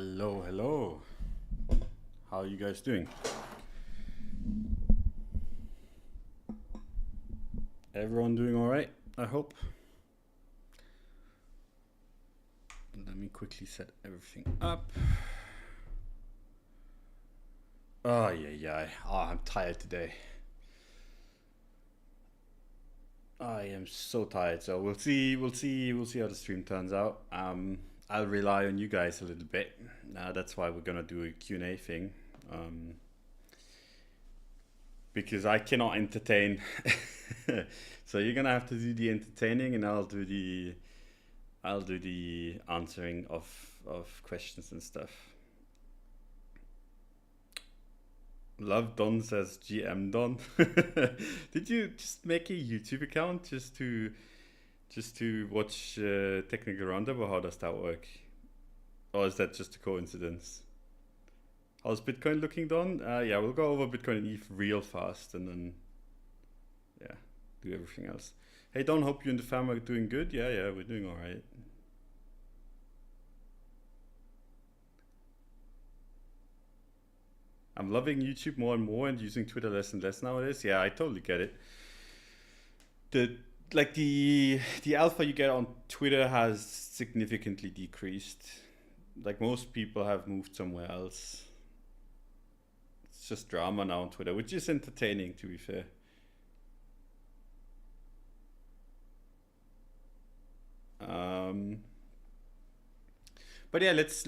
Hello, hello. How are you guys doing? Everyone doing all right, I hope. Let me quickly set everything up. Oh, yeah. Oh, I'm tired today. I am so tired, so we'll see how the stream turns out. I'll rely on you guys a little bit. That's why we're gonna do a Q&A thing. Because I cannot entertain. So you're gonna have to do the entertaining and I'll do the answering of questions and stuff. Love Don says GM Don. Did you just make a YouTube account just to watch Technical Roundup, or how does that work? Or is that just a coincidence? How's Bitcoin looking, Don? Yeah, we'll go over Bitcoin and ETH real fast and then yeah, do everything else. Hey Don, hope you and the fam are doing good. Yeah, we're doing all right. I'm loving YouTube more and more and using Twitter less and less nowadays. Yeah, I totally get it. The alpha you get on Twitter has significantly decreased. Like most people have moved somewhere else. It's just drama now on Twitter, which is entertaining, to be fair. But yeah, let's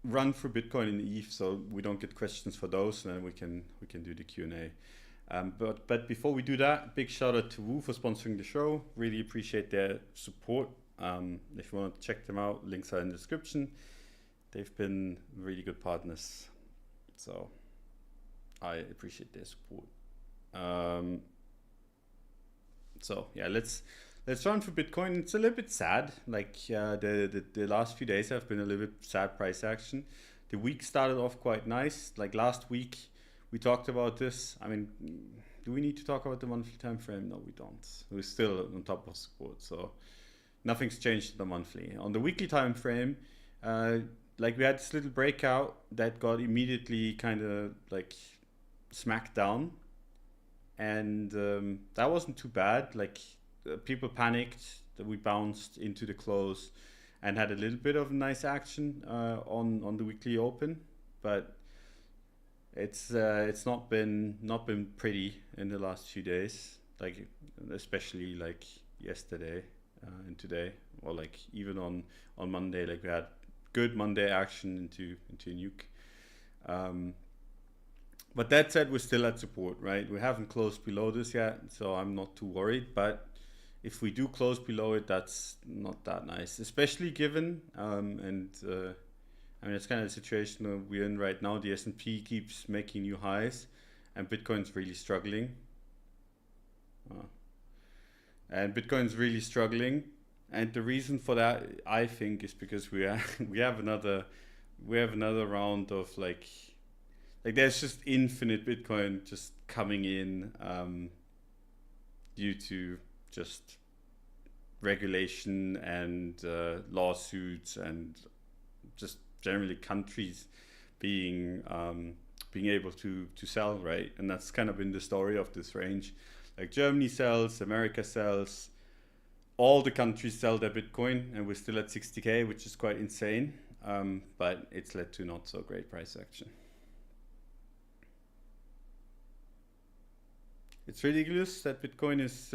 run through Bitcoin and ETH so we don't get questions for those, and then we can do the Q&A. But before we do that, big shout out to Woo for sponsoring the show. Really appreciate their support. If you want to check them out, links are in the description. They've been really good partners, so I appreciate their support. So yeah, let's run for Bitcoin. It's a little bit sad. Like the last few days have been a little bit sad price action. The week started off quite nice. Like last week, we talked about this. I mean, do we need to talk about the monthly time frame? No, we don't. We're still on top of support, so nothing's changed in the monthly. On the weekly time frame, like we had this little breakout that got immediately kind of like smacked down, and that wasn't too bad. Like people panicked that we bounced into the close and had a little bit of nice action on the weekly open, but it's not been pretty in the last few days, like especially like yesterday and today, or like even on Monday. Like we had good Monday action into nuke. But that said, we're still at support, right? We haven't closed below this yet, so I'm not too worried. But if we do close below it, that's not that nice, especially given I mean, it's kind of the situation that we're in right now. The S&P keeps making new highs, and Bitcoin's really struggling. And the reason for that, I think, is because we have another round of like there's just infinite Bitcoin just coming in due to just regulation and lawsuits and just generally countries being able to sell, right? And that's kind of been the story of this range. Like Germany sells, America sells, all the countries sell their Bitcoin, and we're still at 60K, which is quite insane. But it's led to not so great price action. It's ridiculous that Bitcoin is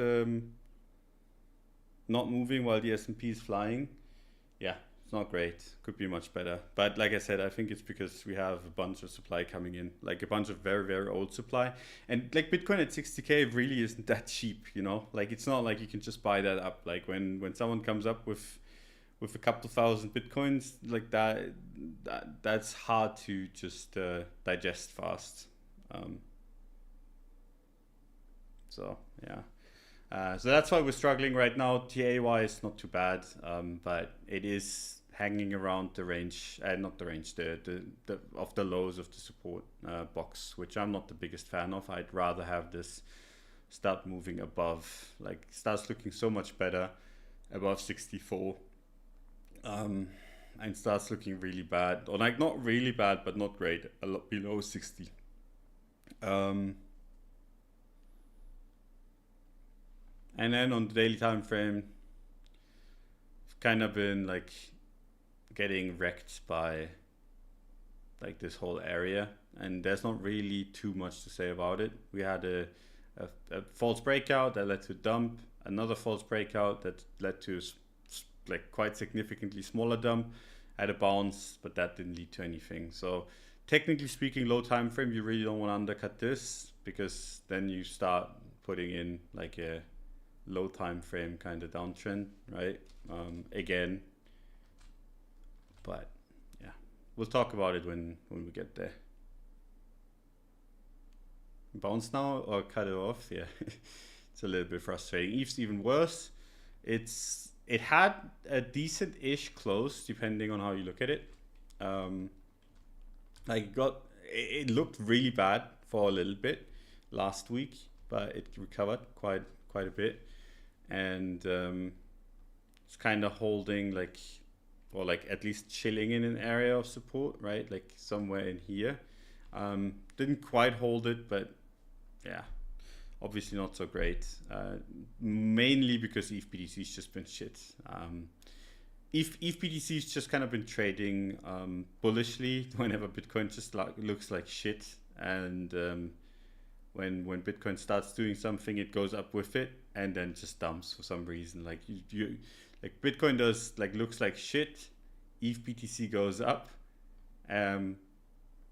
not moving while the S&P is flying. Yeah, it's not great. Could be much better. But like I said, I think it's because we have a bunch of supply coming in, like a bunch of very, very old supply. And like Bitcoin at 60K really isn't that cheap, you know? Like it's not like you can just buy that up. Like when someone comes up with a couple thousand Bitcoins, like that's hard to just digest fast. So yeah, so that's why we're struggling right now. TA is not too bad, but it is hanging around the range, not the range, the of the lows of the support box, which I'm not the biggest fan of. I'd rather have this start moving above, like starts looking so much better above 64. and starts looking really bad, or like not really bad, but not great, a lot below 60. And then on the daily time frame, I've kind of been like getting wrecked by like this whole area, and there's not really too much to say about it. We had a false breakout that led to a dump, another false breakout that led to like quite significantly smaller dump, had a bounce, but that didn't lead to anything. So technically speaking, low time frame, you really don't want to undercut this, because then you start putting in like a low time frame kind of downtrend, right? Again, but yeah, we'll talk about it when we get there. Bounce now or cut it off? Yeah, it's a little bit frustrating. ETH's even worse. It had a decent-ish close depending on how you look at it. Like it looked really bad for a little bit last week, but it recovered quite a bit, and it's kind of holding like, or like at least chilling in an area of support, right? Like somewhere in here. Didn't quite hold it, but yeah, obviously not so great. Mainly because ETH BTC's just been shit. ETH BTC's just kind of been trading bullishly whenever Bitcoin just looks like shit, and when Bitcoin starts doing something, it goes up with it and then just dumps for some reason. Like you like Bitcoin does like looks like shit, ETH BTC goes up.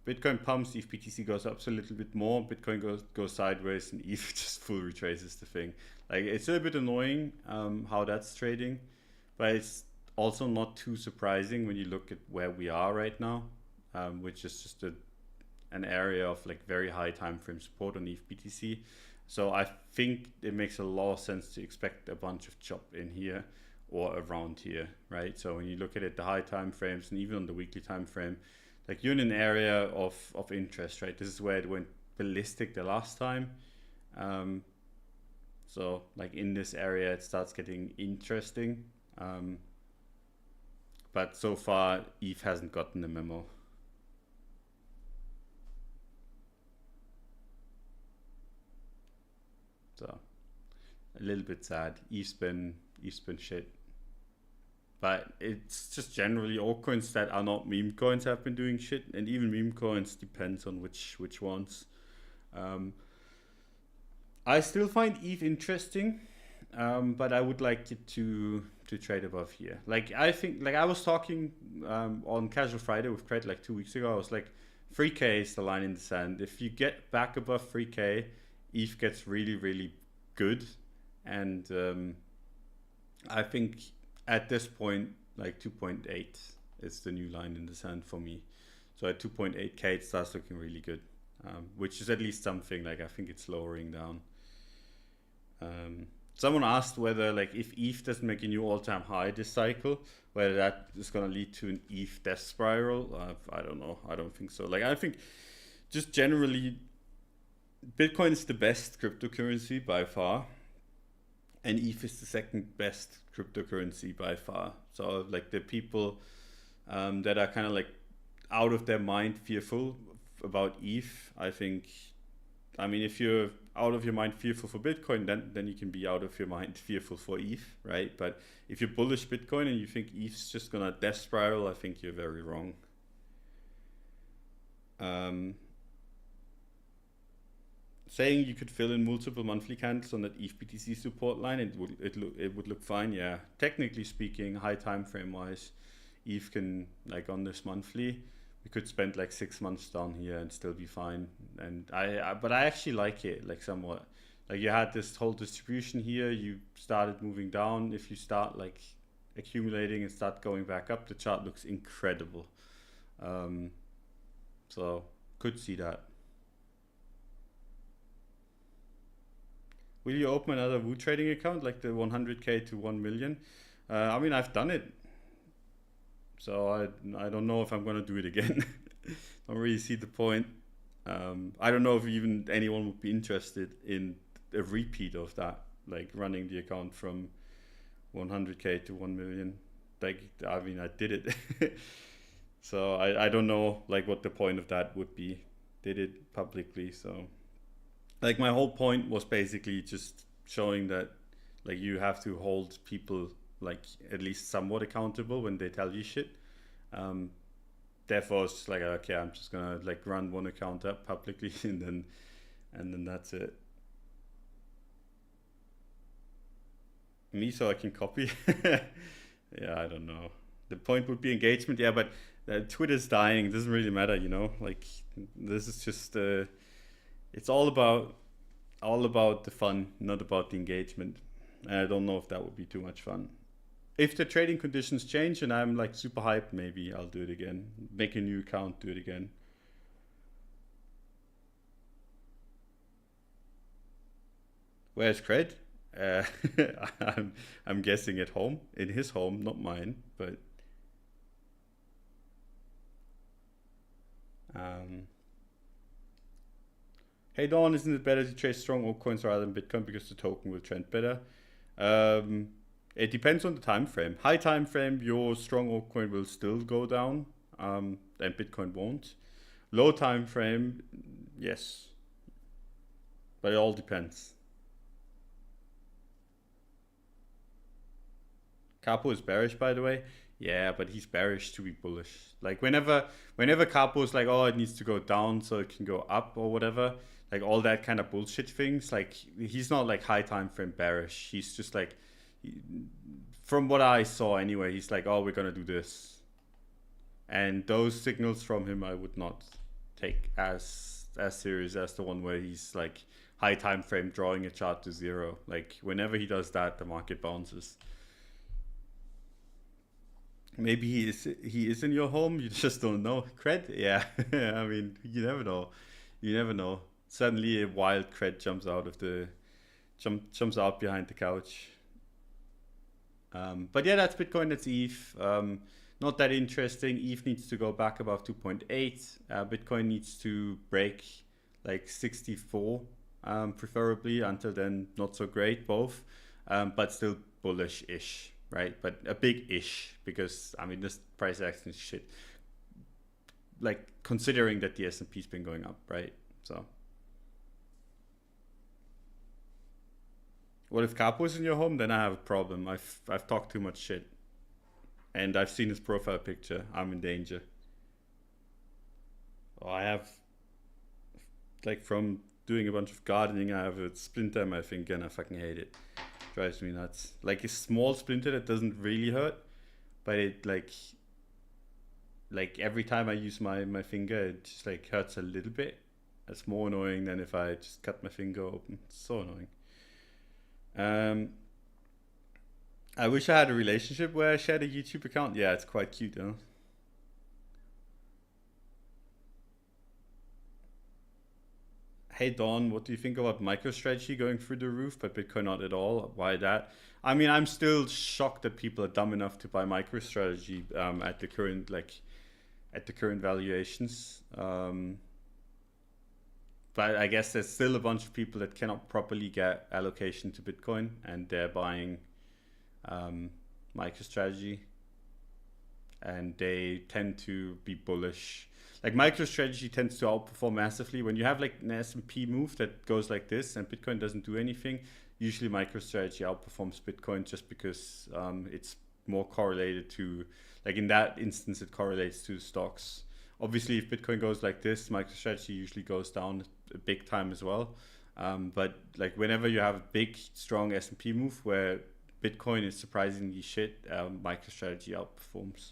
Bitcoin pumps, ETH BTC goes up a little bit more, Bitcoin goes sideways, and ETH just full retraces the thing. Like it's a little bit annoying how that's trading, but it's also not too surprising when you look at where we are right now, which is just an area of like very high time frame support on ETH BTC. So I think it makes a lot of sense to expect a bunch of chop in here or around here, right? So when you look at it, the high time frames and even on the weekly time frame, like you're in an area of interest, right? This is where it went ballistic the last time. So like in this area, it starts getting interesting. But so far, ETH hasn't gotten the memo. So a little bit sad. ETH's been shit. But it's just generally all coins that are not meme coins have been doing shit, and even meme coins depends on which ones. I still find ETH interesting, but I would like it to trade above here. Like I think, like I was talking on Casual Friday with Cred like 2 weeks ago. I was like, 3K is the line in the sand. If you get back above 3K, ETH gets really good, and I think at this point, like 2.8 is the new line in the sand for me. So at 2.8K, it starts looking really good, which is at least something. Like I think it's lowering down. Someone asked whether like if ETH doesn't make a new all-time high this cycle, whether that is going to lead to an ETH death spiral. I don't know. I don't think so. Like I think just generally, Bitcoin is the best cryptocurrency by far, and ETH is the second best cryptocurrency by far. So like the people that are kind of like out of their mind fearful about ETH, I mean, if you're out of your mind fearful for Bitcoin, then you can be out of your mind fearful for ETH, right? But if you're bullish Bitcoin and you think ETH's just gonna death spiral, I think you're very wrong. Saying you could fill in multiple monthly candles on that ETH BTC support line, it would look fine. Yeah, technically speaking, high time frame wise, ETH can, like on this monthly, we could spend like 6 months down here and still be fine. And but I actually like it like somewhat. Like you had this whole distribution here, you started moving down. If you start like accumulating and start going back up, the chart looks incredible. So could see that. Will you open another Woo trading account like the 100K to 1 million? I mean, I've done it. So I don't know if I'm going to do it again. Don't really see the point. I don't know if even anyone would be interested in a repeat of that, like running the account from 100K to 1 million. like, I mean, I did it. So I don't know like what the point of that would be. Did it publicly. So like my whole point was basically just showing that like you have to hold people like at least somewhat accountable when they tell you shit. Um, Therefore, it's just like, okay, I'm just gonna like run one account up publicly, and then that's it. Me, so I can copy. Yeah, I don't know. The point would be engagement, yeah, but Twitter's dying. It doesn't really matter, you know. Like this is just it's all about the fun, not about the engagement. And I don't know if that would be too much fun. If the trading conditions change and I'm like super hyped, maybe I'll do it again. Make a new account, do it again. Where's Cred? Uh, I'm guessing at home, in his home, not mine. But um, hey Don, isn't it better to trade strong altcoins rather than Bitcoin because the token will trend better? Um, it depends on the time frame. High time frame, your strong altcoin will still go down, and Bitcoin won't. Low time frame, yes, but it all depends. Capo is bearish, by the way. Yeah, but he's bearish to be bullish. Like whenever Capo is like, oh, it needs to go down so it can go up or whatever, like all that kind of bullshit things. Like he's not like high time frame bearish. He's just like, from what I saw anyway, he's like, oh, we're gonna do this, and those signals from him I would not take as serious as the one where he's like high time frame drawing a chart to zero. Like whenever he does that, the market bounces. Maybe he is in your home. You just don't know. Cred, yeah. I mean, you never know. You never know. Suddenly, a wild Cred jumps out behind the couch. But yeah, that's Bitcoin. That's ETH. Not that interesting. ETH needs to go back above 2.8. Bitcoin needs to break like 64, preferably. Until then, not so great. Both, but still bullish-ish. Right, but a big ish, because I mean this price action is shit. Like considering that the S&P's been going up, right? So, what if Capo's in your home? Then I have a problem. I've talked too much shit, and I've seen his profile picture. I'm in danger. Oh, I have like from doing a bunch of gardening, I have a splinter in my finger, and I fucking hate it. Drives me nuts. Like a small splinter that doesn't really hurt, but it like every time I use my finger, it just like hurts a little bit. It's more annoying than if I just cut my finger open. It's so annoying. Um, I wish I had a relationship where I shared a YouTube account. Yeah, it's quite cute, though. Hey Don, what do you think about MicroStrategy going through the roof, but Bitcoin not at all? Why that? I mean, I'm still shocked that people are dumb enough to buy MicroStrategy at the current valuations. But I guess there's still a bunch of people that cannot properly get allocation to Bitcoin, and they're buying MicroStrategy, and they tend to be bullish. Like MicroStrategy tends to outperform massively when you have like an S&P move that goes like this and Bitcoin doesn't do anything. Usually MicroStrategy outperforms Bitcoin just because it's more correlated to, like in that instance, it correlates to stocks. Obviously, if Bitcoin goes like this, MicroStrategy usually goes down a big time as well. But like whenever you have a big, strong S&P move where Bitcoin is surprisingly shit, MicroStrategy outperforms.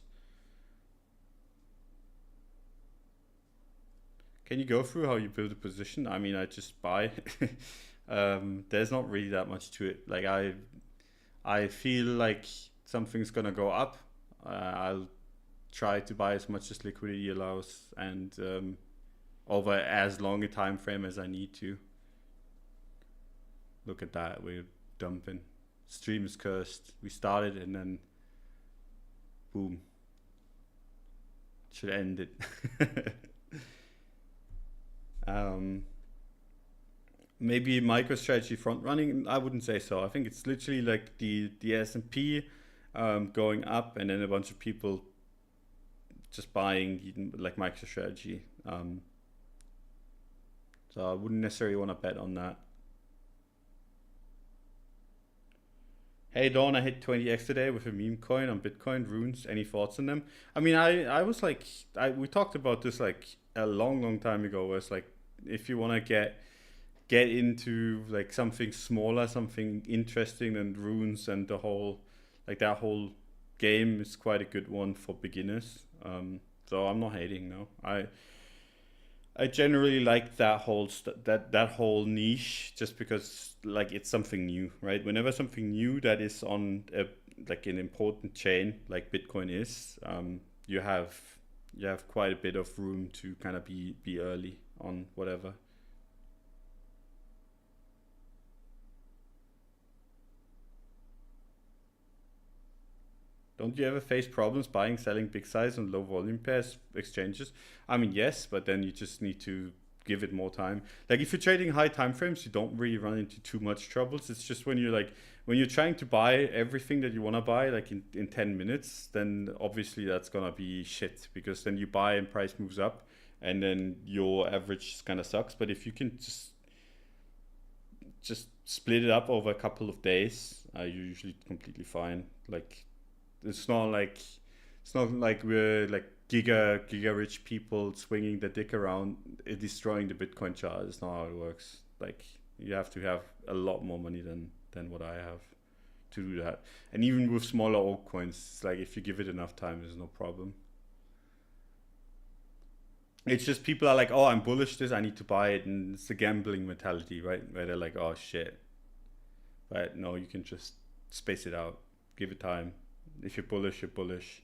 Can you go through how you build a position? I mean, I just buy. There's not really that much to it. Like I feel like something's gonna go up. I'll try to buy as much as liquidity allows, and over as long a time frame as I need to. Look at that, we're dumping. Stream is cursed. We started and then boom. Should end it. Maybe MicroStrategy front running. I wouldn't say so. I think it's literally like the S&P going up, and then a bunch of people just buying like MicroStrategy. So I wouldn't necessarily want to bet on that. Hey Dawn, I hit 20x today with a meme coin on Bitcoin runes. Any thoughts on them? I mean, I was like, we talked about this like a long time ago. Where it's like, if you want to get into like something smaller, something interesting than runes and the whole, like that whole game is quite a good one for beginners. So I'm not hating, no. I generally like that whole that whole niche, just because like it's something new, right? Whenever something new that is on a, like an important chain like Bitcoin is, you have quite a bit of room to kind of be early on whatever. Don't you ever face problems buying, selling big size and low volume pairs exchanges? I mean, yes, but then you just need to give it more time. Like if you're trading high time frames, you don't really run into too much troubles. It's just when you're trying to buy everything that you want to buy like in 10 minutes, then obviously that's gonna be shit, because then you buy and price moves up and then your average kind of sucks. But if you can just split it up over a couple of days, you're usually completely fine. Like it's not like we're like giga rich people swinging the dick around, destroying the Bitcoin chart. It's not how it works. Like you have to have a lot more money than what I have to do that. And even with smaller altcoins, it's like if you give it enough time, there's no problem. It's just people are like, oh, I'm bullish this, I need to buy it, and it's a gambling mentality, right? Where they're like, oh shit. But no, you can just space it out, give it time. If you're bullish, you're bullish,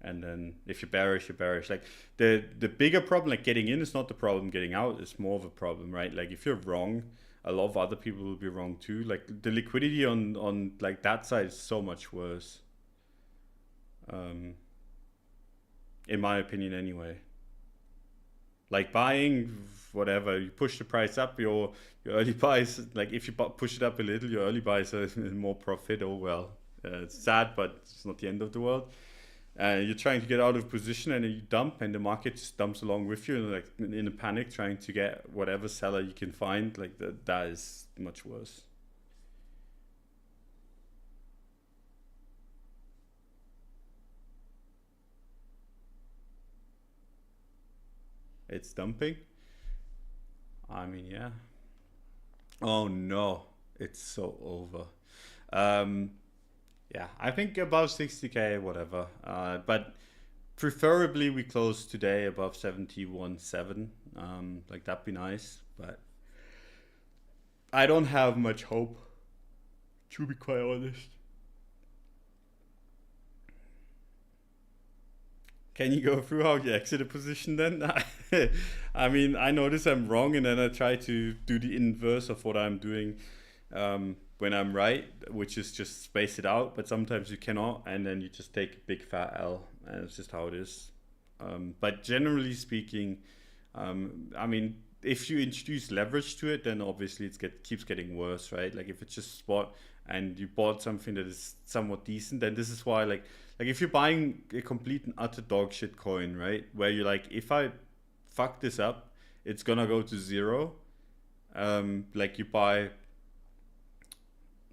and then if you're bearish, you're bearish. Like the bigger problem, like getting in, is not the problem. Getting out is more of a problem, right? Like if you're wrong, a lot of other people will be wrong too. Like the liquidity on like that side is so much worse, in my opinion, anyway. Like buying whatever, you push the price up, your early buys, like if you push it up a little, your early buys are more profit. Oh well, it's sad, but it's not the end of the world. You're trying to get out of position and then you dump, and the market just dumps along with you, and like in a panic trying to get whatever seller you can find. Like that is much worse. It's dumping. I mean, yeah. Oh no, it's so over. Um, yeah, I think above 60K, whatever. But preferably we close today above 71.7. Like that'd be nice. But I don't have much hope, to be quite honest. Can you go through how you exit a position then? I mean, I notice I'm wrong, and then I try to do the inverse of what I'm doing when I'm right, which is just space it out. But sometimes you cannot, and then you just take a big fat L, and it's just how it is. But generally speaking, I mean, if you introduce leverage to it, then obviously keeps getting worse, right? Like if it's just spot and you bought something that is somewhat decent, then this is why like if you're buying a complete and utter dog shit coin, right? Where you're like, if I fuck this up, it's gonna go to zero. Like you buy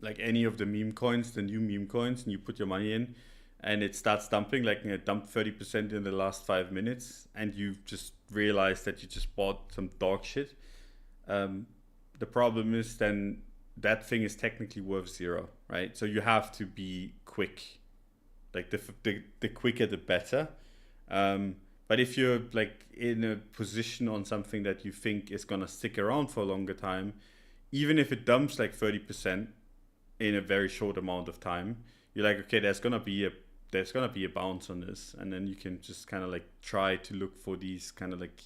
like any of the meme coins, the new meme coins, and you put your money in, and it starts dumping, like it dumped 30% in the last 5 minutes, and you just realize that you just bought some dog shit. The problem is then that thing is technically worth zero, right? So you have to be quick. Like the quicker the better. But if you're like in a position on something that you think is gonna stick around for a longer time, even if it dumps like 30% in a very short amount of time, you're like, okay, there's gonna be a bounce on this, and then you can just kind of like try to look for these kind of like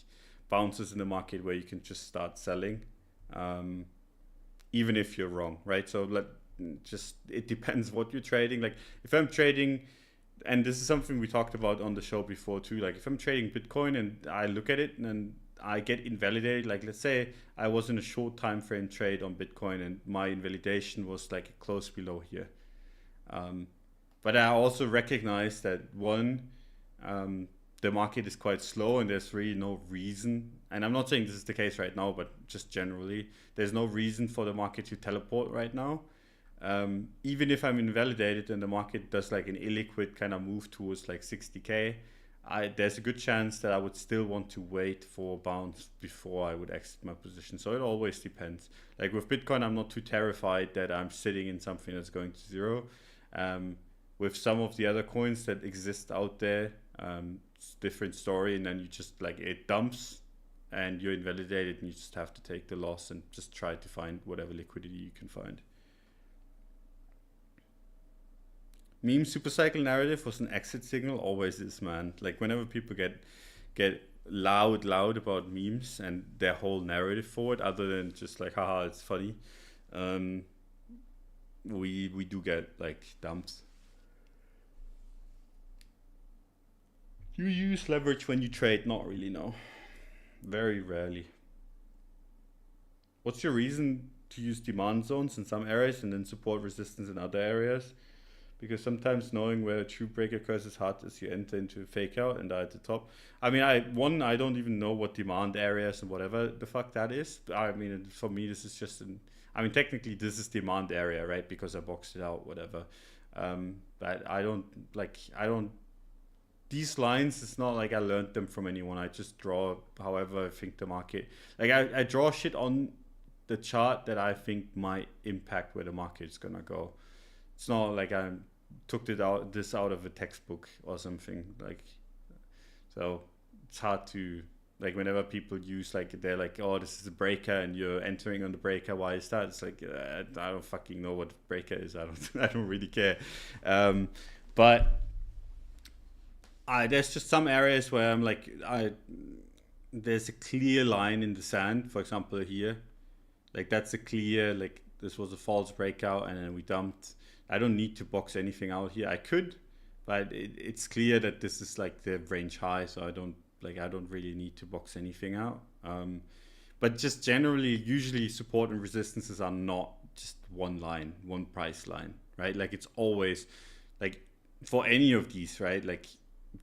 bounces in the market where you can just start selling, even if you're wrong, right? So just it depends what you're trading. Like if I'm trading, and this is something we talked about on the show before too, like if I'm trading Bitcoin and I look at it and I get invalidated, like let's say I was in a short time frame trade on Bitcoin and my invalidation was like close below here, But I also recognize that one, the market is quite slow and there's really no reason. And I'm not saying this is the case right now, but just generally, there's no reason for the market to teleport right now. Even if I'm invalidated and the market does like an illiquid kind of move towards like 60K, there's a good chance that I would still want to wait for a bounce before I would exit my position. So it always depends. Like with Bitcoin, I'm not too terrified that I'm sitting in something that's going to zero. With some of the other coins that exist out there, it's a different story. And then you just like it dumps and you're invalidated and you just have to take the loss and just try to find whatever liquidity you can find. Meme supercycle narrative was an exit signal, always is, man. Like whenever people get loud about memes and their whole narrative for it, other than just like haha it's funny, we do get like dumps. You use leverage when you trade? Not really, no. Very rarely. What's your reason to use demand zones in some areas and then support resistance in other areas? Because sometimes knowing where a true break occurs is hard as you enter into a fake out and are at the top. I mean, I don't even know what demand areas and whatever the fuck that is. I mean, for me, this is just I mean, technically this is demand area, right? Because I boxed it out, whatever. But I don't, these lines, it's not like I learned them from anyone. I just draw however I think the market, like I draw shit on the chart that I think might impact where the market's gonna go. It's not like I took this out of a textbook or something, like, so it's hard to, like, whenever people use, like, they're like, oh, this is a breaker and you're entering on the breaker, why is that? It's like, I don't fucking know what breaker is. I don't really care. But there's just some areas where I'm like, there's a clear line in the sand, for example here, like that's a clear, like this was a false breakout and then we dumped. I don't need to box anything out here. I could, but it's clear that this is like the range high, so I don't really need to box anything out. But just generally, usually support and resistances are not just one line, one price line, right? Like it's always, like for any of these, right? Like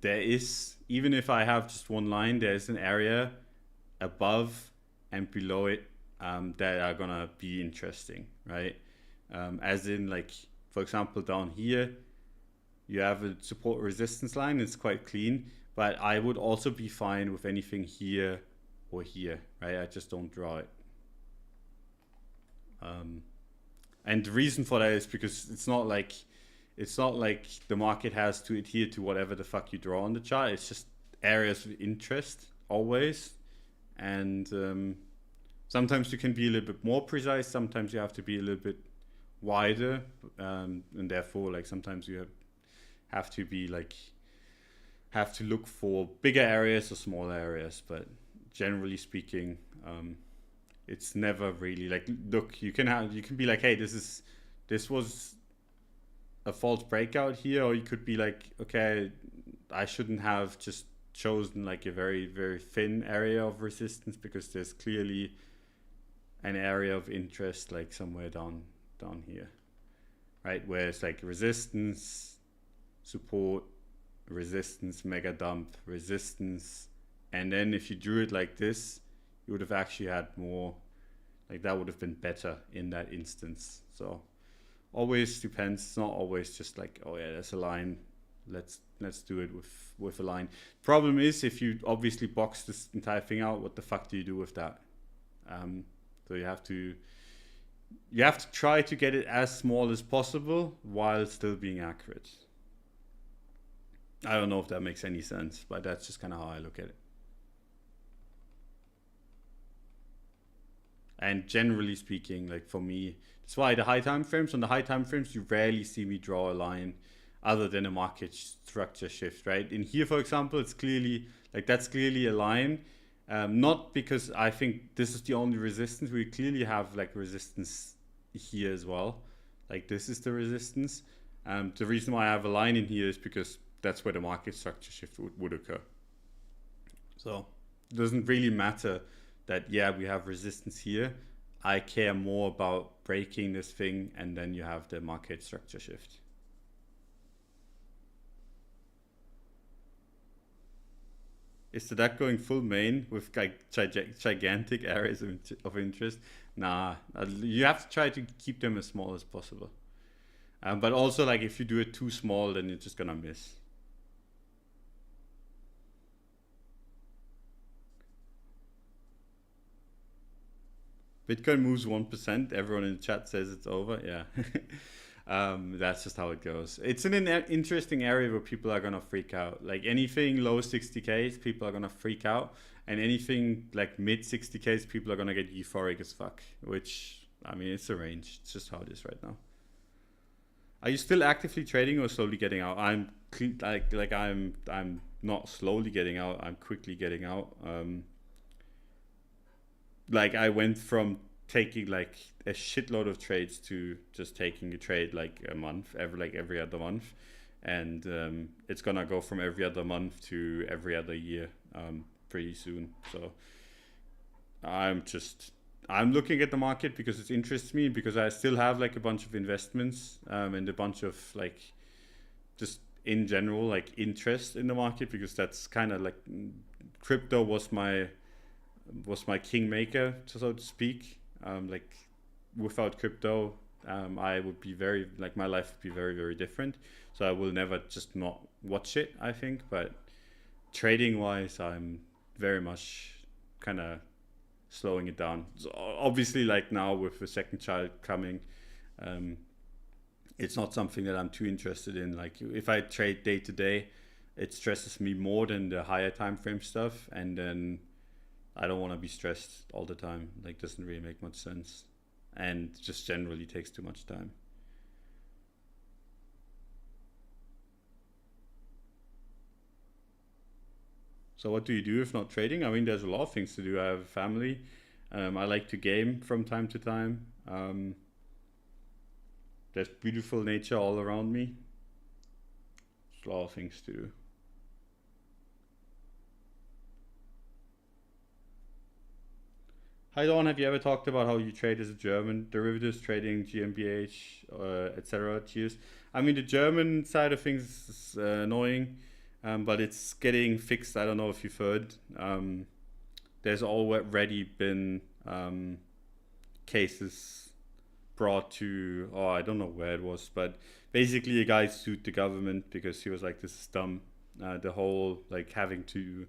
there is, even if I have just one line, there's an area above and below it that are gonna be interesting, right? As in, like, for example, down here, you have a support resistance line. It's quite clean, but I would also be fine with anything here or here, right? I just don't draw it. And the reason for that is because it's not like the market has to adhere to whatever the fuck you draw on the chart. It's just areas of interest always. And sometimes you can be a little bit more precise. Sometimes you have to be a little bit wider, and therefore, like, sometimes you have to be like, have to look for bigger areas or smaller areas. But generally speaking, it's never really like, look, you can be like, hey, this was a false breakout here, or you could be like, okay, I shouldn't have just chosen like a very, very thin area of resistance because there's clearly an area of interest like somewhere down here, right? Where it's like resistance, support, resistance, mega dump, resistance, and then if you drew it like this, you would have actually had more, like that would have been better in that instance. So always depends. It's not always just like, oh yeah, there's a line, let's do it with a line. Problem is, if you obviously box this entire thing out, what the fuck do you do with that? So you have to try to get it as small as possible while still being accurate. I don't know if that makes any sense, but that's just kind of how I look at it. And generally speaking, like for me, that's why the high time frames, on the high time frames, you rarely see me draw a line other than a market structure shift, right? In here, for example, it's clearly, like that's clearly a line. Not because I think this is the only resistance. We clearly have like resistance here as well. Like this is the resistance. The reason why I have a line in here is because that's where the market structure shift would occur. So it doesn't really matter that, yeah, we have resistance here. I care more about breaking this thing and then you have the market structure shift. Is that going full main with like gigantic areas of interest? Nah, you have to try to keep them as small as possible. But also, like, if you do it too small, then you're just gonna miss. Bitcoin moves 1%. Everyone in the chat says it's over. Yeah. That's just how it goes. It's in an interesting area where people are gonna freak out. Like anything low 60Ks, people are gonna freak out, and anything like mid 60Ks, people are gonna get euphoric as fuck. Which, I mean, it's a range. It's just how it is right now. Are you still actively trading or slowly getting out? I'm I'm not slowly getting out. I'm quickly getting out. Like I went from taking like a shitload of trades to just taking a trade like a month, every other month, and it's gonna go from every other month to every other year pretty soon. So I'm looking at the market because it interests me, because I still have like a bunch of investments and a bunch of like just in general like interest in the market, because that's kind of like crypto was my kingmaker, so to speak. Like without crypto, I would be very like my life would be very very different. So I will never just not watch it, I think. But trading wise, I'm very much kind of slowing it down. So obviously, like now with the second child coming, it's not something that I'm too interested in. Like if I trade day to day, it stresses me more than the higher time frame stuff, and then I don't want to be stressed all the time. Like, doesn't really make much sense, and just generally takes too much time. So what do you do if not trading? I mean, there's a lot of things to do. I have a family. I like to game from time to time. There's beautiful nature all around me. There's a lot of things to do. Hi Don, have you ever talked about how you trade as a German, derivatives trading, GmbH, etc. Cheers. I mean, the German side of things is annoying, but it's getting fixed. I don't know if you've heard. There's already been cases brought to, oh, I don't know where it was, but basically a guy sued the government because he was like, this is dumb. The whole like having to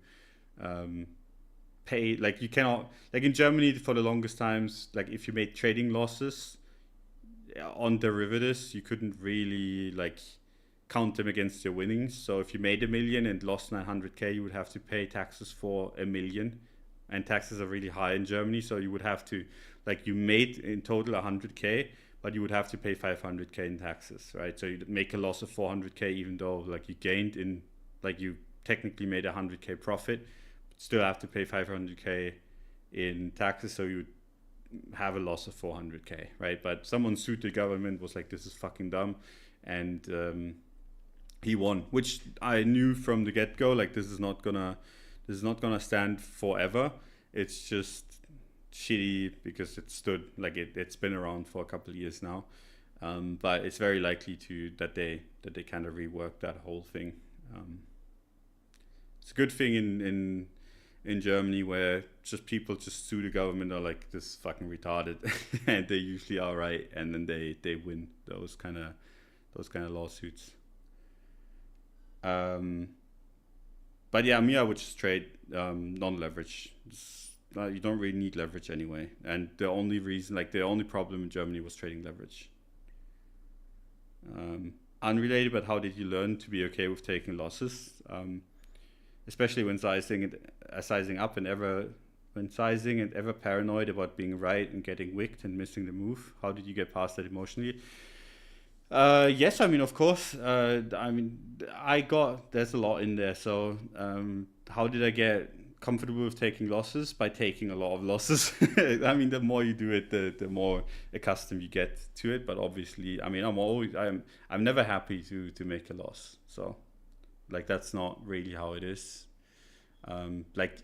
pay, like you cannot, like in Germany for the longest times, like if you made trading losses on derivatives, you couldn't really like count them against your winnings. So if you made 1 million and lost 900K, you would have to pay taxes for 1 million, and taxes are really high in Germany. So you would have to, like, you made in total 100K, but you would have to pay 500K in taxes, right? So you'd make a loss of 400K, even though like you gained in, like you technically made 100K profit, but still have to pay 500K in taxes. So you have a loss of 400K, right? But someone sued the government, was like, this is fucking dumb, and he won, which I knew from the get-go, like this is not gonna stand forever. It's just shitty because it stood, like it's been around for a couple of years now, but it's very likely that they kind of rework that whole thing. It's a good thing in Germany, where just people just sue the government, are like, this is fucking retarded, and they usually are right, and then they win those kind of lawsuits. But yeah, me, I would just trade non-leverage. You don't really need leverage anyway, and the only problem in Germany was trading leverage. Unrelated, but how did you learn to be okay with taking losses, especially when sizing up and ever paranoid about being right and getting wicked and missing the move? How did you get past that emotionally? Yes, I mean, of course. There's a lot in there. So, how did I get comfortable with taking losses? By taking a lot of losses. I mean, the more you do it, the more accustomed you get to it. But obviously, I mean, I'm never happy to make a loss. So, like, that's not really how it is. Like,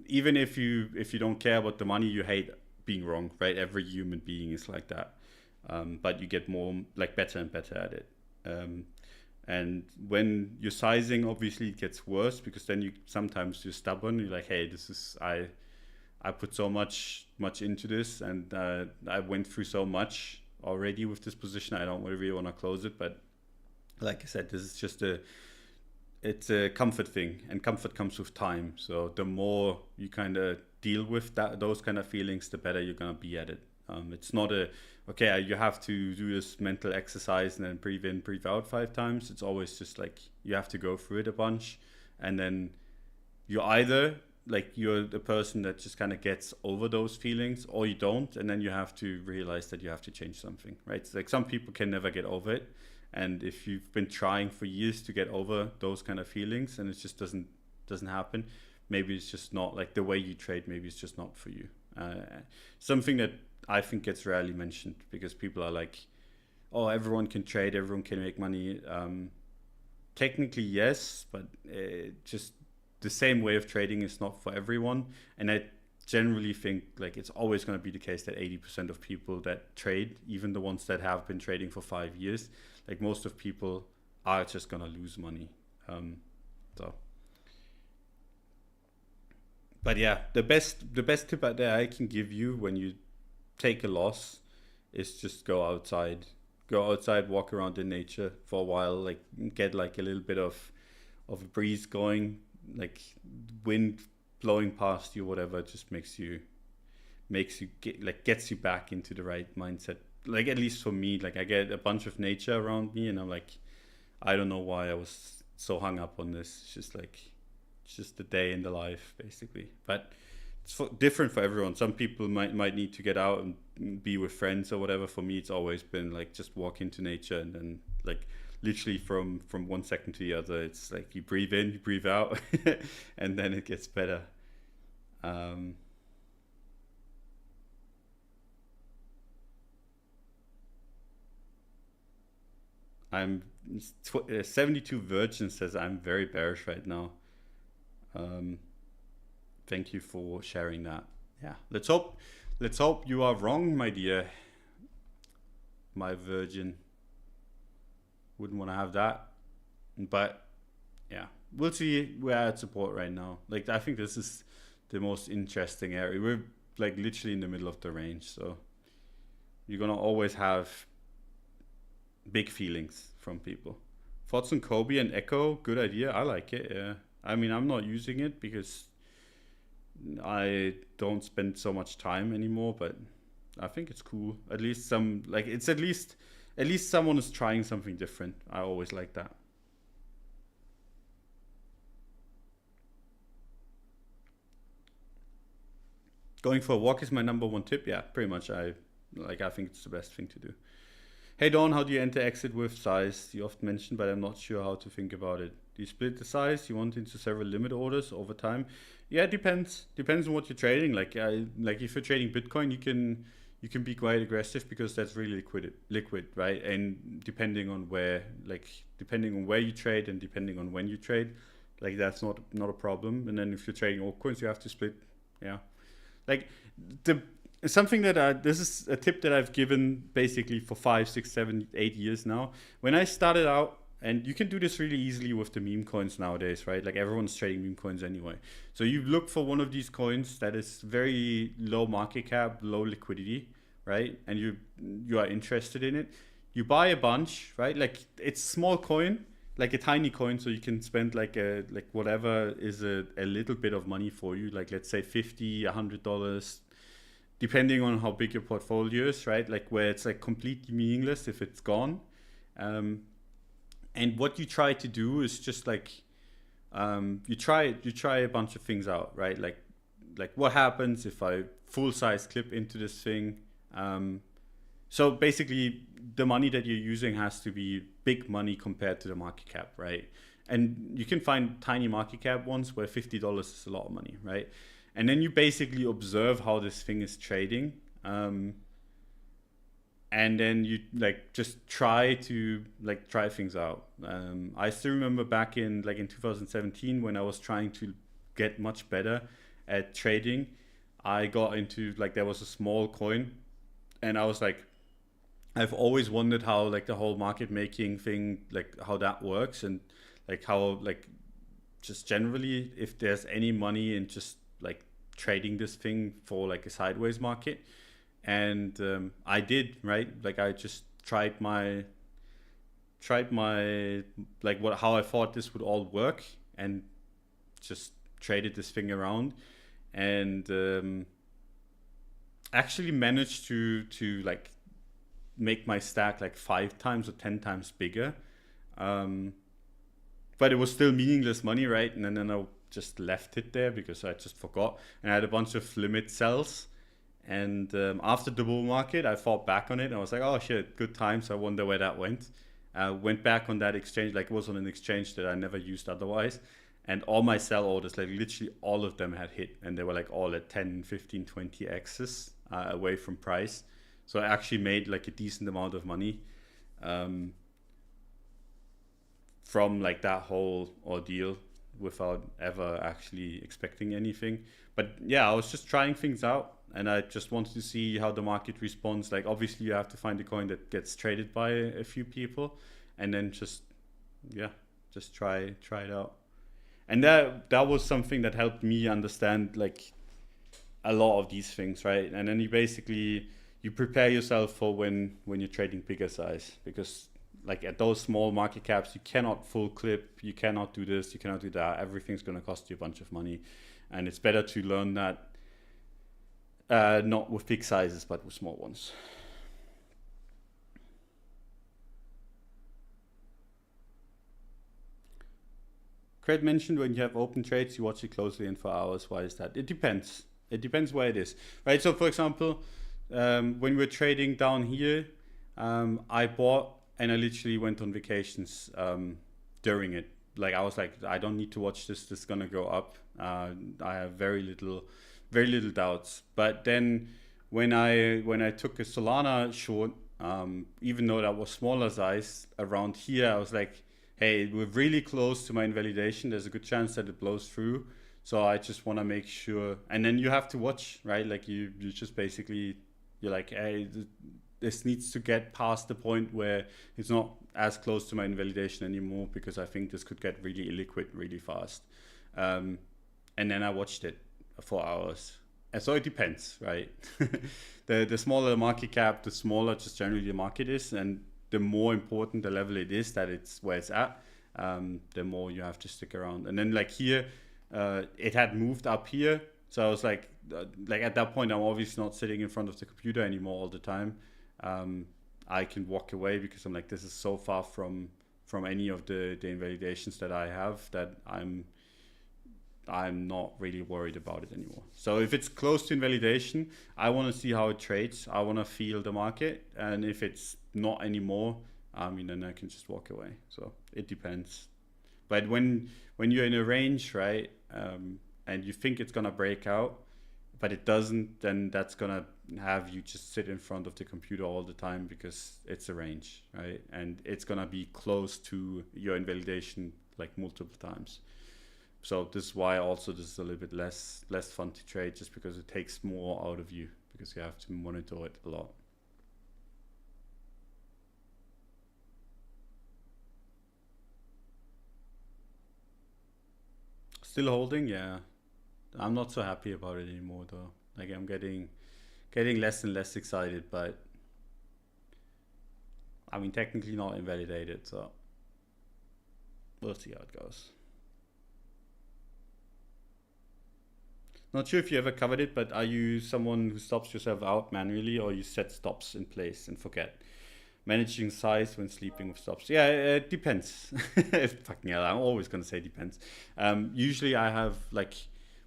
even if you don't care about the money, you hate being wrong, right? Every human being is like that. But you get more, like, better and better at it. And when you're sizing, obviously it gets worse, because then you sometimes you're stubborn. You're like, hey, this is I put so much into this, and I went through so much already with this position. I don't really want to close it, but like I said, this is just it's a comfort thing, and comfort comes with time. So the more you kind of deal with those kind of feelings, the better you're gonna be at it. It's not okay, you have to do this mental exercise and then breathe in, breathe out 5 times. It's always just like you have to go through it a bunch, and then you either like you're the person that just kind of gets over those feelings, or you don't, and then you have to realize that you have to change something, right? It's like some people can never get over it, and if you've been trying for years to get over those kind of feelings and it just doesn't happen, maybe it's just not like the way you trade. Maybe it's just not for you. Something that I think gets rarely mentioned, because people are like, oh, everyone can trade, everyone can make money. Technically yes, but just the same way of trading is not for everyone. And I generally think like it's always going to be the case that 80% of people that trade, even the ones that have been trading for 5 years, like most of people are just going to lose money. So but yeah, the best tip out there I can give you when you take a loss is just go outside, walk around in nature for a while, like get like a little bit of a breeze going, like wind blowing past you, whatever. It just makes you gets you back into the right mindset. Like at least for me, like I get a bunch of nature around me, and I'm like, I don't know why I was so hung up on this. It's just like it's just a day in the life basically. But it's different for everyone. Some people might need to get out and be with friends or whatever. For me, it's always been like just walk into nature, and then like literally from 1 second to the other, it's like you breathe in, you breathe out, and then it gets better. I'm 72 Virgin says I'm very bearish right now. Um, Thank you for sharing that. Yeah, let's hope you are wrong, my dear, my virgin. Wouldn't want to have that, but yeah, we'll see. We're at support right now. Like I think this is the most interesting area. We're like literally in the middle of the range, so you're gonna always have big feelings from people. Thoughts on Kobe and Echo? Good idea. I like it. Yeah. I mean, I'm not using it because I don't spend so much time anymore, but I think it's cool. At least some like it's at least someone is trying something different. I always like that. Going for a walk is my number one tip. Yeah, pretty much. I think it's the best thing to do. Hey Don, how do you enter exit with size? You often mention, but I'm not sure how to think about it. Do you split the size you want into several limit orders over time? Yeah, it depends. Depends on what you're trading. Like if you're trading Bitcoin, you can be quite aggressive because that's really liquid, right? And depending on where you trade and depending on when you trade, like that's not a problem. And then if you're trading altcoins, you have to split. Yeah, like the something that this is a tip that I've given basically for 5, 6, 7, 8 years now. When I started out, and you can do this really easily with the meme coins nowadays, right? Like everyone's trading meme coins anyway. So you look for one of these coins that is very low market cap, low liquidity, right? And you are interested in it. You buy a bunch, right? Like it's small coin, like a tiny coin, so you can spend like whatever is a little bit of money for you. Like let's say $50, $100, depending on how big your portfolio is, right? Like where it's like completely meaningless if it's gone. And what you try to do is just like you try a bunch of things out, right? Like what happens if I full size clip into this thing? So basically, the money that you're using has to be big money compared to the market cap, right? And you can find tiny market cap ones where $50 is a lot of money, right? And then you basically observe how this thing is trading. And then you like just try things out. I still remember back in 2017 when I was trying to get much better at trading. I got into there was a small coin, and I was like, I've always wondered how like the whole market making thing, like how that works, and like how like just generally if there's any money in just like trading this thing for like a sideways market. And I did, right, like I just tried my like what how I thought this would all work, and just traded this thing around, and actually managed to like make my stack like 5 times or 10 times bigger. Um, but it was still meaningless money, right? And then I just left it there because I just forgot, and I had a bunch of limit cells. And after the bull market, I thought back on it and I was like, oh shit, good times. I wonder where that went. Went back on that exchange, like it was on an exchange that I never used otherwise. And all my sell orders, like literally all of them had hit, and they were like all at 10, 15, 20 X's away from price. So I actually made like a decent amount of money um, from like that whole ordeal without ever actually expecting anything. But yeah, I was just trying things out, and I just wanted to see how the market responds. Like obviously you have to find a coin that gets traded by a few people, and then just yeah, just try it out. And that was something that helped me understand like a lot of these things, right? And then you prepare yourself for when you're trading bigger size, because like at those small market caps you cannot full clip, you cannot do this, you cannot do that. Everything's going to cost you a bunch of money, and it's better to learn that not with big sizes but with small ones. Craig mentioned when you have open trades, you watch it closely and for hours. Why is that? It depends. It depends where it is, right? So, for example, when we're trading down here, I bought and I literally went on vacations during it. Like I was like, I don't need to watch this. This is gonna go up. I have very little doubts. But then when I took a Solana short, even though that was smaller size around here, I was like, hey, we're really close to my invalidation. There's a good chance that it blows through. So I just want to make sure. And then you have to watch, right? Like you just basically, you're like, hey, this needs to get past the point where it's not as close to my invalidation anymore, because I think this could get really illiquid really fast. And then I watched it for hours. And so it depends, right? The smaller the market cap, the smaller just generally the market is, and the more important the level it is that it's where it's at, the more you have to stick around. And then like here, it had moved up here, so I was like at that point, I'm obviously not sitting in front of the computer anymore all the time. I can walk away because I'm like, this is so far from any of the invalidations that I have, that I'm not really worried about it anymore. So if it's close to invalidation, I want to see how it trades. I want to feel the market, and if it's not anymore, I mean, then I can just walk away. So it depends. But when you're in a range, right, and you think it's gonna break out, but it doesn't, then that's gonna have you just sit in front of the computer all the time, because it's a range, right, and it's gonna be close to your invalidation like multiple times. So this is why also this is a little bit less fun to trade, just because it takes more out of you, because you have to monitor it a lot. Still holding, yeah. I'm not so happy about it anymore though. Like I'm getting less and less excited, but I mean technically not invalidated, so we'll see how it goes. Not sure if you ever covered it, but are you someone who stops yourself out manually, or you set stops in place and forget? Managing size when sleeping with stops. Yeah, it depends. Fucking hell, I'm always gonna say depends. Usually I have like,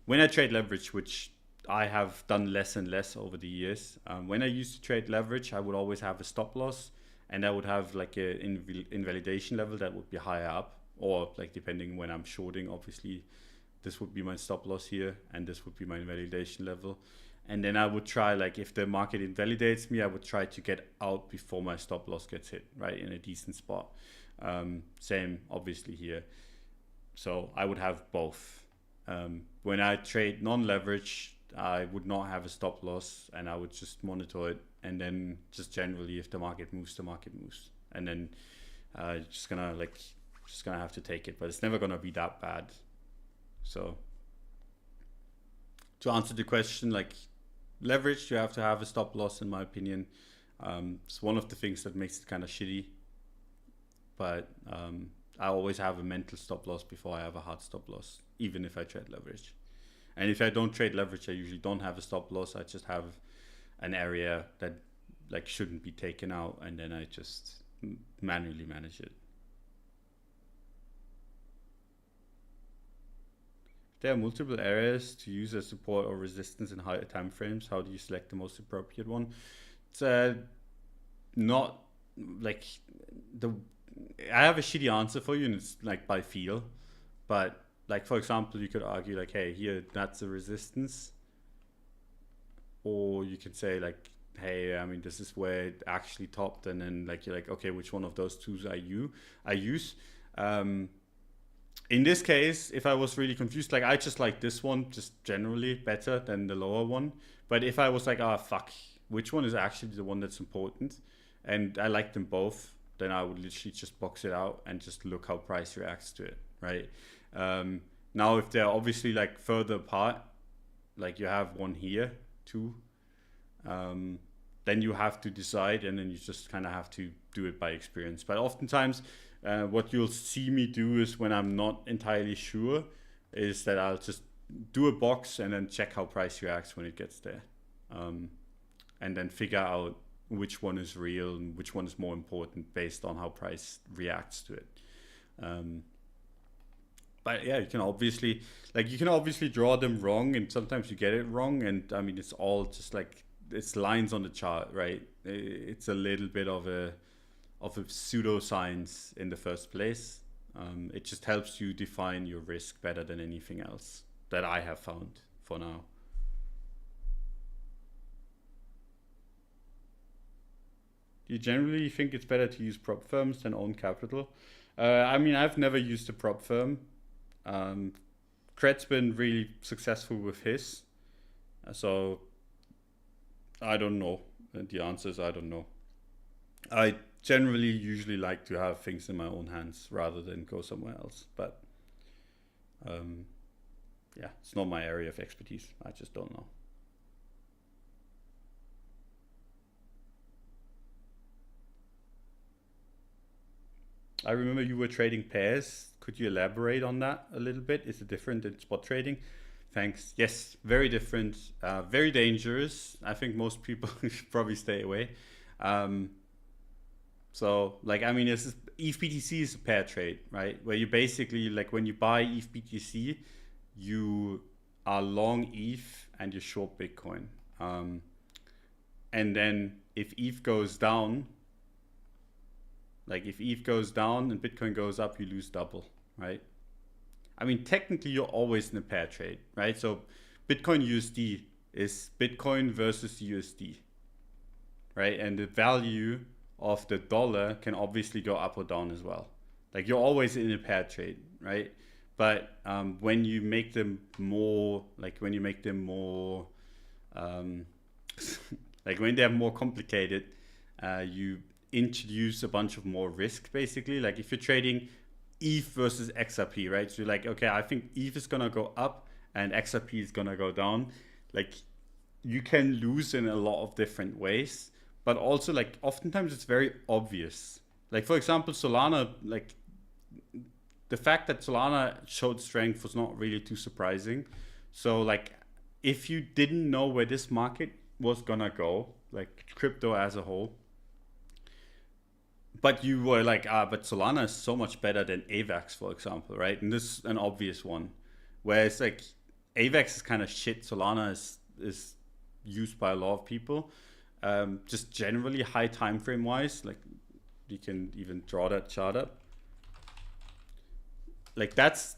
when I trade leverage, which I have done less and less over the years. When I used to trade leverage, I would always have a stop loss, and I would have like a invalidation level that would be higher up, or like depending when I'm shorting, obviously this would be my stop loss here, and this would be my invalidation level. And then I would try, like if the market invalidates me, I would try to get out before my stop loss gets hit, right, in a decent spot. Same obviously here. So I would have both. When I trade non-leverage, I would not have a stop loss, and I would just monitor it, and then just generally, if the market moves, the market moves, and then just gonna have to take it. But it's never gonna be that bad. So to answer the question, like leverage, you have to have a stop loss, in my opinion. It's one of the things that makes it kind of shitty, but I always have a mental stop loss before I have a hard stop loss, even if I trade leverage. And if I don't trade leverage, I usually don't have a stop loss. I just have an area that like shouldn't be taken out, and then I just manually manage it. There are multiple areas to use as support or resistance in higher time frames. How do you select the most appropriate one? It's not like I have a shitty answer for you, and it's like by feel. But like, for example, you could argue like, hey, here, that's a resistance. Or you can say like, hey, I mean, this is where it actually topped, and then like you're like, okay, which one of those two I use? In this case, if I was really confused, like I just like this one just generally better than the lower one. But if I was like, ah, fuck, which one is actually the one that's important, and I like them both, then I would literally just box it out and just look how price reacts to it, right? Now, if they're obviously like further apart, like you have one here, two, then you have to decide, and then you just kind of have to do it by experience. But oftentimes, what you'll see me do is, when I'm not entirely sure, is that I'll just do a box and then check how price reacts when it gets there, and then figure out which one is real and which one is more important based on how price reacts to it. But yeah, you can obviously draw them wrong, and sometimes you get it wrong. And I mean, it's all just like, it's lines on the chart, right? It's a little bit of a pseudoscience in the first place. It just helps you define your risk better than anything else that I have found for now. Do you generally think it's better to use prop firms than own capital? I mean, I've never used a prop firm. Cred's been really successful with his. So I don't know. The answer is I don't know. I generally usually like to have things in my own hands rather than go somewhere else. But yeah, it's not my area of expertise. I just don't know. I remember you were trading pairs. Could you elaborate on that a little bit? Is it different than spot trading? Thanks. Yes, very different, very dangerous. I think most people should probably stay away. So like, I mean, ETH BTC is a pair trade, right? Where you basically, like, when you buy ETH BTC, you are long ETH and you short Bitcoin. And then if ETH goes down, like if ETH goes down and Bitcoin goes up, you lose double, right? I mean, technically you're always in a pair trade, right? So Bitcoin USD is Bitcoin versus USD, right? And the value of the dollar can obviously go up or down as well. Like, you're always in a pair trade, right? But when you make them more, like when they're more complicated, you introduce a bunch of more risk, basically. Like if you're trading ETH versus XRP, right? So you're like, okay, I think ETH is gonna go up and XRP is gonna go down. Like, you can lose in a lot of different ways, but also like oftentimes it's very obvious. Like, for example, Solana, like the fact that Solana showed strength was not really too surprising. So like, if you didn't know where this market was gonna go, like crypto as a whole, but you were like, but Solana is so much better than AVAX, for example, right? And this is an obvious one. Whereas like AVAX is kind of shit. Solana is used by a lot of people. Just generally high time frame wise, like you can even draw that chart up. Like that's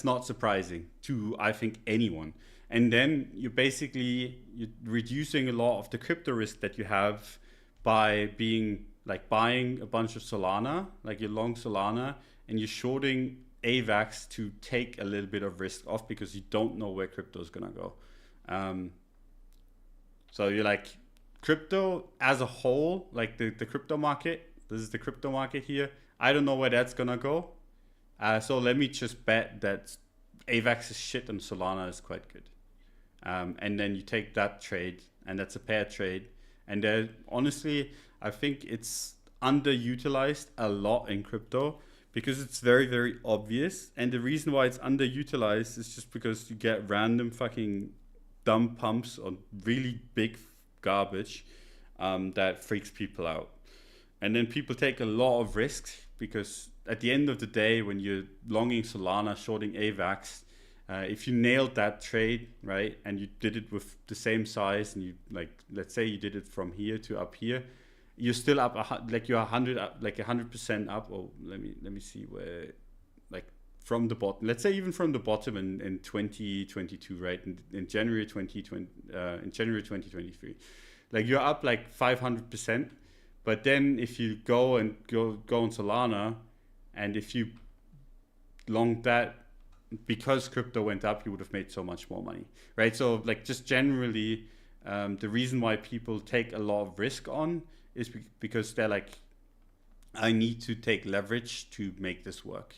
not surprising to, I think, anyone. And then you're reducing a lot of the crypto risk that you have by being like buying a bunch of Solana, like you're long Solana and you're shorting AVAX to take a little bit of risk off because you don't know where crypto is gonna go. So you're like, crypto as a whole, like the crypto market, this is the crypto market here. I don't know where that's gonna go. So let me just bet that AVAX is shit and Solana is quite good. And then you take that trade, and that's a pair trade. And honestly, I think it's underutilized a lot in crypto because it's very, very obvious. And the reason why it's underutilized is just because you get random fucking dumb pumps on really big garbage that freaks people out. And then people take a lot of risks because at the end of the day, when you're longing Solana, shorting AVAX, if you nailed that trade, right, and you did it with the same size, and you like, let's say you did it from here to up here, you're still up, like you're 100% up. Or let me see where, like from the bottom. Let's say even from the bottom in 2022, right, in January 2020, in January 2023, like you're up like 500%. But then if you go on Solana, and if you long that, because crypto went up, you would have made so much more money, right? So like just generally, the reason why people take a lot of risk on is because they're like, I need to take leverage to make this work,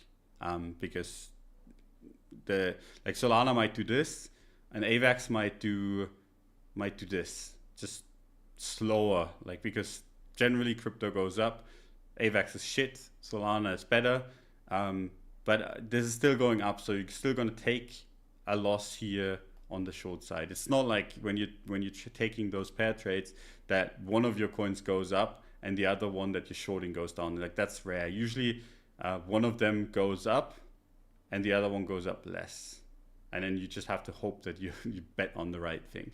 because like Solana might do this, and AVAX might do this, just slower, like because generally crypto goes up, AVAX is shit, Solana is better. But this is still going up, so you're still going to take a loss here on the short side. It's not like when you're taking those pair trades that one of your coins goes up and the other one that you're shorting goes down. Like that's rare. Usually one of them goes up and the other one goes up less. And then you just have to hope that you bet on the right thing.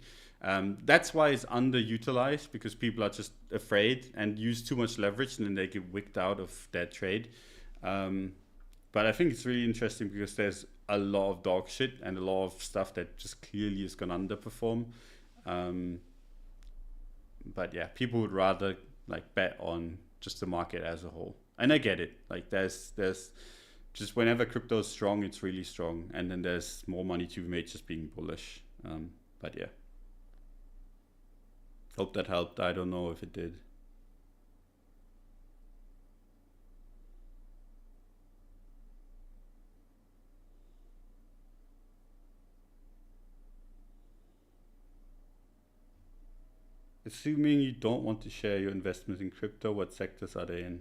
That's why it's underutilized, because people are just afraid and use too much leverage, and then they get wicked out of that trade. But I think it's really interesting because there's a lot of dog shit and a lot of stuff that just clearly is going to underperform. But yeah, people would rather like bet on just the market as a whole. And I get it. Like there's just whenever crypto is strong, it's really strong. And then there's more money to be made just being bullish. But yeah. Hope that helped. I don't know if it did. Assuming you don't want to share your investments in crypto, what sectors are they in?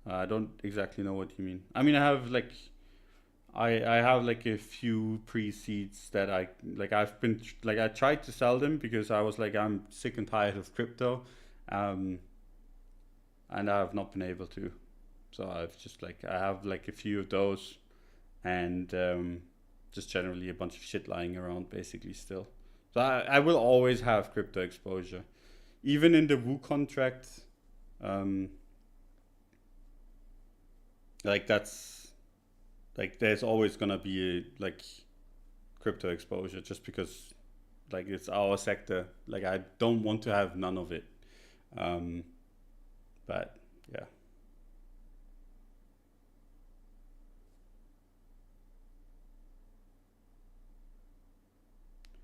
I don't exactly know what you mean. I mean, I have like, I have like a few pre-seeds that I tried to sell them because I was like, I'm sick and tired of crypto, and I have not been able to. So I've just like, I have like a few of those, and just generally a bunch of shit lying around basically still. So I will always have crypto exposure, even in the Wu contract. Like that's like there's always gonna be like crypto exposure just because like it's our sector. Like I don't want to have none of it. But yeah.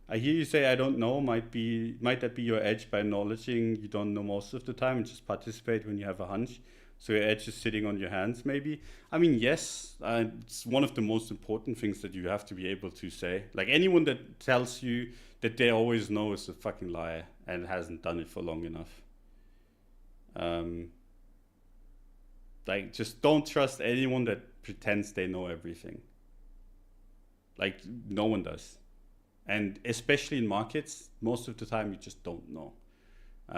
I hear you say I don't know. Might that be your edge by acknowledging you don't know most of the time and just participate when you have a hunch? So your edge is sitting on your hands, maybe. I mean, yes, it's one of the most important things that you have to be able to say. Like anyone that tells you that they always know is a fucking liar and hasn't done it for long enough. Like just don't trust anyone that pretends they know everything. Like no one does. And especially in markets, most of the time you just don't know.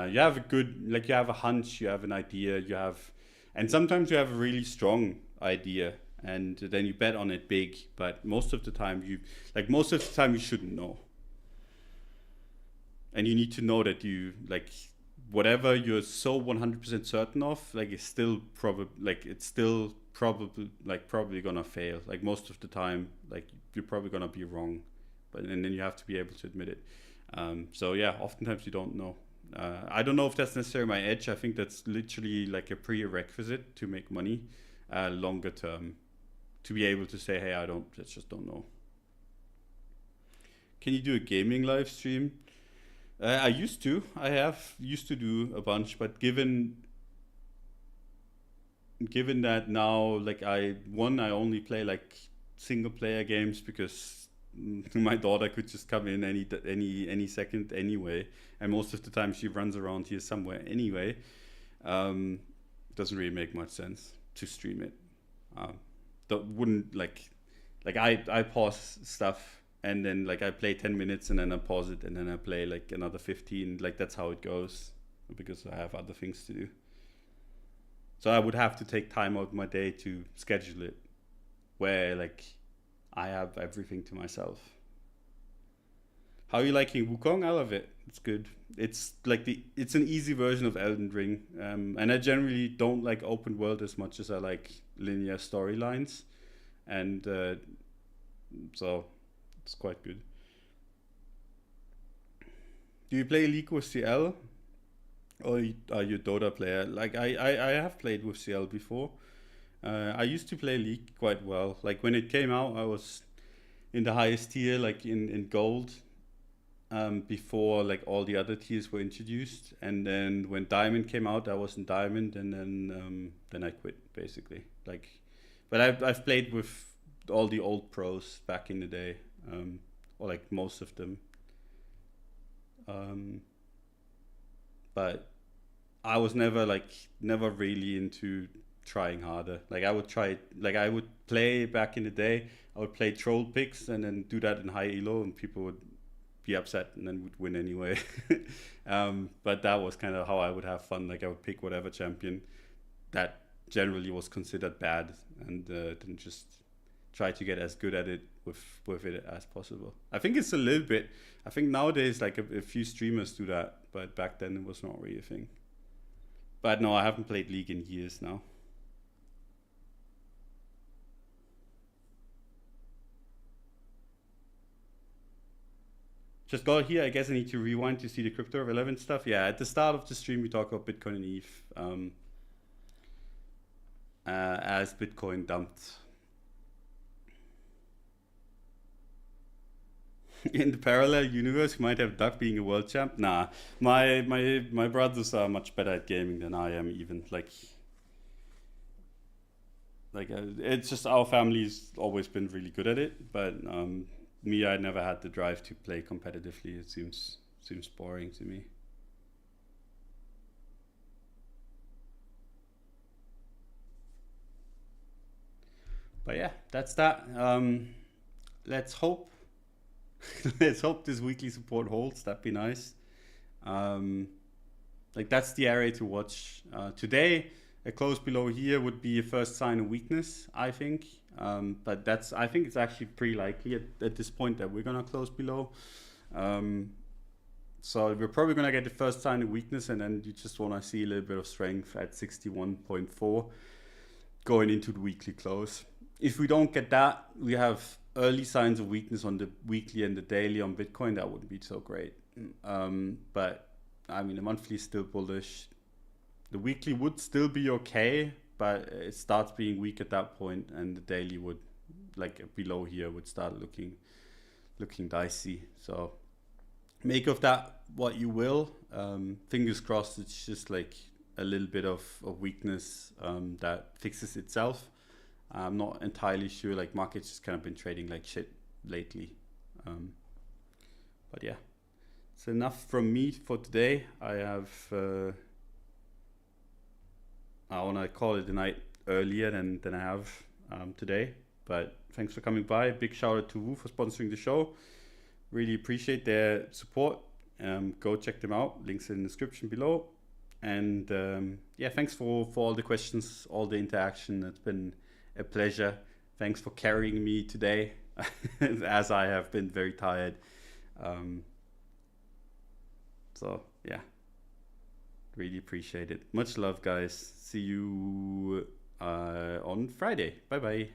You have you have a hunch, you have an idea, and sometimes you have a really strong idea, and then you bet on it big. But most of the time you shouldn't know. And you need to know that you like whatever you're so 100% certain of, like it's still probably gonna fail. Like most of the time, like you're probably gonna be wrong. And then you have to be able to admit it. So yeah, oftentimes you don't know. I don't know if that's necessarily my edge. I think that's literally like a prerequisite to make money longer term, to be able to say, hey, I just don't know. Can you do a gaming live stream? I used to. I have used to do a bunch, but given that now, like I only play like single player games because my daughter could just come in any second anyway, and most of the time she runs around here somewhere anyway. Doesn't really make much sense to stream it. That wouldn't like I pause stuff and then like I play 10 minutes and then I pause it and then I play like another 15. Like that's how it goes because I have other things to do. So I would have to take time out of my day to schedule it where like I have everything to myself. How are you liking Wukong? I love it. It's good. It's like it's an easy version of Elden Ring. And I generally don't like open world as much as I like linear storylines. And so it's quite good. Do you play League with CL? Or are you a Dota player? Like I have played with CL before. I used to play League quite well. Like when it came out, I was in the highest tier, like in gold, before like all the other tiers were introduced. And then when Diamond came out, I was in Diamond, and then I quit basically. Like, but I've played with all the old pros back in the day, or like most of them. But I was never really into trying harder. Like I would play back in the day. I would play troll picks and then do that in high elo, and people would be upset and then would win anyway. But that was kind of how I would have fun. Like I would pick whatever champion that generally was considered bad, and then just try to get as good at it with it as possible. I think it's a little bit. I think nowadays like a few streamers do that, but back then it was not really a thing. But no, I haven't played League in years now. Just got here. I guess I need to rewind to see the crypto relevant stuff. Yeah, at the start of the stream we talk about Bitcoin and ETH as Bitcoin dumped. In the parallel universe, you might have Duck being a world champ. Nah, my brothers are much better at gaming than I am. Even like it's just our family's always been really good at it, but me, I never had the drive to play competitively. It seems boring to me. But yeah, that's that. Let's hope let's hope this weekly support holds. That'd be nice. Like that's the area to watch. Today, a close below here would be a first sign of weakness, I think. But I think it's actually pretty likely at this point that we're gonna close below. So we're probably gonna get the first sign of weakness, and then you just wanna see a little bit of strength at 61.4 going into the weekly close. If we don't get that, we have early signs of weakness on the weekly and the daily on Bitcoin. That wouldn't be so great. But I mean, the monthly is still bullish. The weekly would still be okay, but it starts being weak at that point, and the daily would, like below here, would start looking dicey. So make of that what you will. Fingers crossed it's just like a little bit of weakness that fixes itself. I'm not entirely sure, like markets just kind of been trading like shit lately. But yeah, it's enough from me for today. I want to call it a night earlier than I have today. But thanks for coming by. Big shout out to Wu for sponsoring the show. Really appreciate their support. Go check them out. Links in the description below. And yeah, thanks for all the questions, all the interaction. It's been a pleasure. Thanks for carrying me today, as I have been very tired. So yeah, really appreciate it. Much love, guys. See you on Friday. Bye bye.